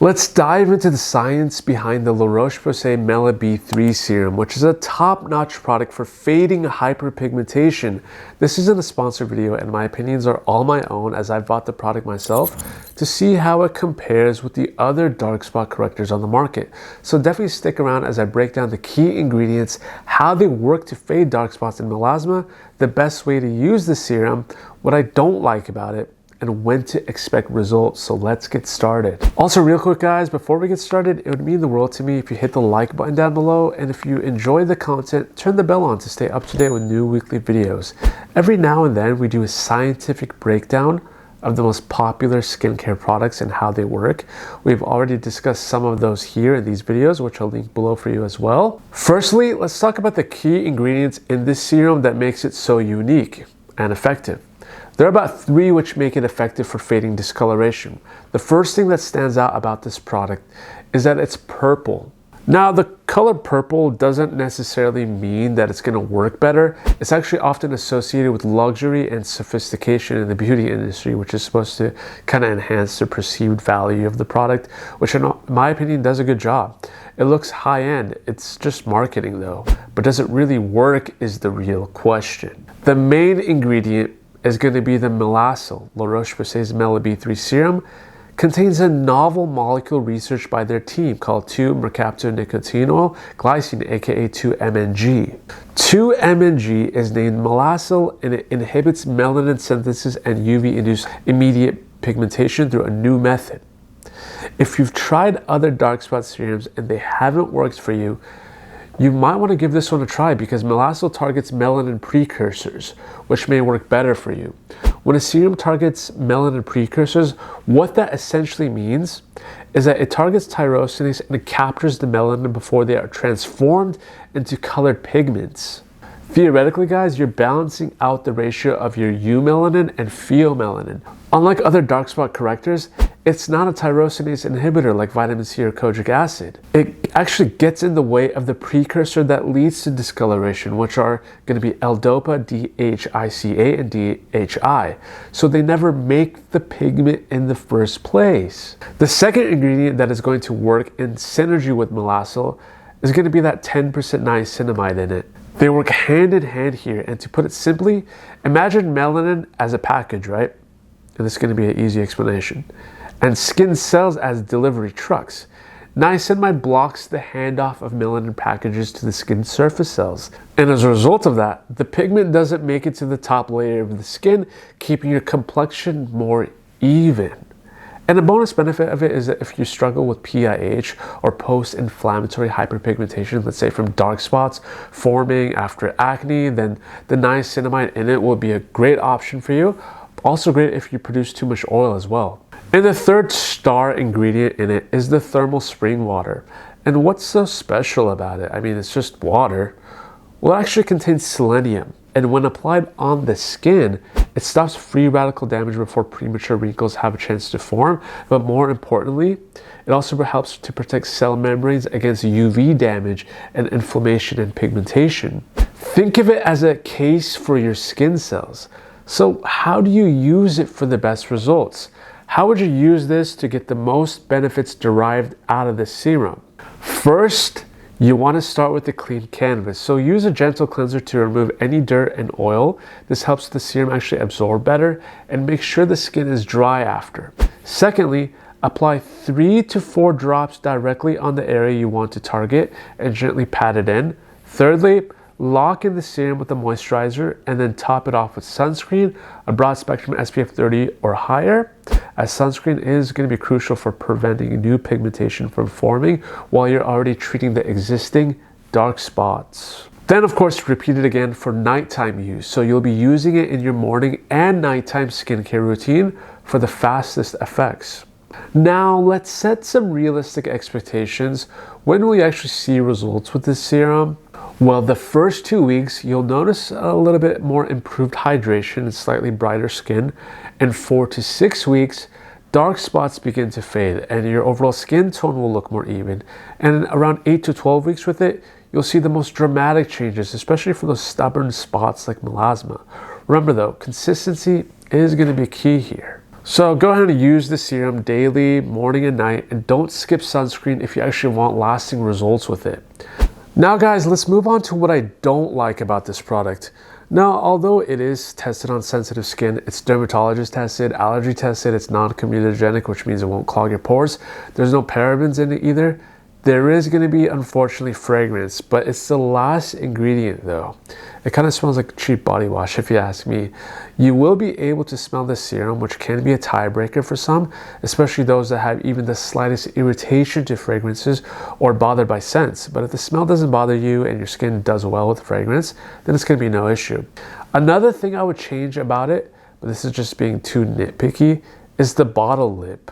Let's dive into the science behind the Roche-Posay Mela B3 Serum, which is a top-notch product for fading hyperpigmentation. This isn't a sponsored video, and my opinions are all my own as I've bought the product myself to see how it compares with the other dark spot correctors on the market. So definitely stick around as I break down the key ingredients, how they work to fade dark spots in melasma, the best way to use the serum, what I don't like about it, and when to expect results. So let's get started. Also, real quick guys, before we get started, it would mean the world to me if you hit the like button down below, and if you enjoy the content, turn the bell on to stay up to date with new weekly videos. Every now and then we do a scientific breakdown of the most popular skincare products and how they work. We've already discussed some of those here in these videos, which I'll link below for you as well. Firstly, let's talk about the key ingredients in this serum that makes it so unique and effective. There are about 3 which make it effective for fading discoloration. The first thing that stands out about this product is that it's purple. Now, the color purple doesn't necessarily mean that it's going to work better. It's actually often associated with luxury and sophistication in the beauty industry, which is supposed to kind of enhance the perceived value of the product, which in my opinion does a good job. It looks high-end. It's just marketing though. But does it really work is the real question. The main ingredient is going to be the Melasyl. Roche-Posay Mela B3 Serum contains a novel molecule researched by their team called 2-mercaptonicotinol glycine, aka 2-MNG. 2-MNG is named Melasyl, and it inhibits melanin synthesis and UV-induced immediate pigmentation through a new method. If you've tried other dark spot serums and they haven't worked for you, you might want to give this one a try because Melasyl targets melanin precursors, which may work better for you. When a serum targets melanin precursors, what that essentially means is that it targets tyrosinase and it captures the melanin before they are transformed into colored pigments. Theoretically, guys, you're balancing out the ratio of your eumelanin and pheomelanin. Unlike other dark spot correctors, it's not a tyrosinase inhibitor like vitamin C or kojic acid. It actually gets in the way of the precursor that leads to discoloration, which are going to be L-DOPA, DHICA, and DHI. So they never make the pigment in the first place. The second ingredient that is going to work in synergy with Melasyl is going to be that 10% niacinamide in it. They work hand in hand here, and to put it simply, imagine melanin as a package, right? And this is going to be an easy explanation. And skin cells as delivery trucks. Niacinamide blocks the handoff of melanin packages to the skin surface cells. And as a result of that, the pigment doesn't make it to the top layer of the skin, keeping your complexion more even. And a bonus benefit of it is that if you struggle with PIH or post-inflammatory hyperpigmentation, let's say from dark spots forming after acne, then the niacinamide in it will be a great option for you. Also great if you produce too much oil as well. And the third star ingredient in it is the thermal spring water. And what's so special about it? I mean, it's just water. Well, it actually contains selenium. And when applied on the skin, it stops free radical damage before premature wrinkles have a chance to form. But more importantly, it also helps to protect cell membranes against UV damage and inflammation and pigmentation. Think of it as a case for your skin cells. So how do you use it for the best results? How would you use this to get the most benefits derived out of the serum? First, you want to start with a clean canvas. So use a gentle cleanser to remove any dirt and oil. This helps the serum actually absorb better and make sure the skin is dry after. Secondly, apply 3 to 4 drops directly on the area you want to target and gently pat it in. Thirdly, lock in the serum with a moisturizer and then top it off with sunscreen, a broad spectrum SPF 30 or higher, as sunscreen is going to be crucial for preventing new pigmentation from forming while you're already treating the existing dark spots. Then of course repeat it again for nighttime use, so you'll be using it in your morning and nighttime skincare routine for the fastest effects. Now let's set some realistic expectations. When will you actually see results with this serum? Well, the first 2 weeks, you'll notice a little bit more improved hydration and slightly brighter skin. And 4 to 6 weeks, dark spots begin to fade and your overall skin tone will look more even. And around 8 to 12 weeks with it, you'll see the most dramatic changes, especially for those stubborn spots like melasma. Remember though, consistency is going to be key here. So go ahead and use the serum daily, morning and night, and don't skip sunscreen if you actually want lasting results with it. Now guys, let's move on to what I don't like about this product. Now, although it is tested on sensitive skin, it's dermatologist tested, allergy tested, it's non-comedogenic, which means it won't clog your pores. There's no parabens in it either. There is going to be, unfortunately, fragrance, but it's the last ingredient though. It kind of smells like cheap body wash if you ask me. You will be able to smell the serum, which can be a tiebreaker for some, especially those that have even the slightest irritation to fragrances or bothered by scents. But if the smell doesn't bother you and your skin does well with fragrance, then it's going to be no issue. Another thing I would change about it, but this is just being too nitpicky, is the bottle lip.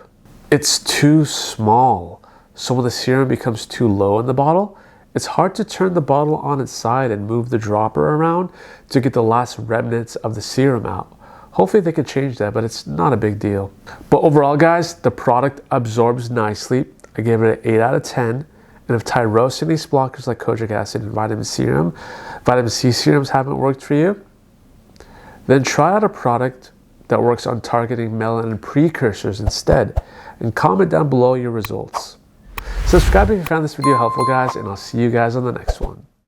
It's too small. So when the serum becomes too low in the bottle, it's hard to turn the bottle on its side and move the dropper around to get the last remnants of the serum out. Hopefully they can change that, but it's not a big deal. But overall guys, the product absorbs nicely. I gave it an 8 out of 10. And if tyrosinase blockers like kojic acid and vitamin C serums haven't worked for you, then try out a product that works on targeting melanin precursors instead, and comment down below your results. Subscribe if you found this video helpful guys, and I'll see you guys on the next one.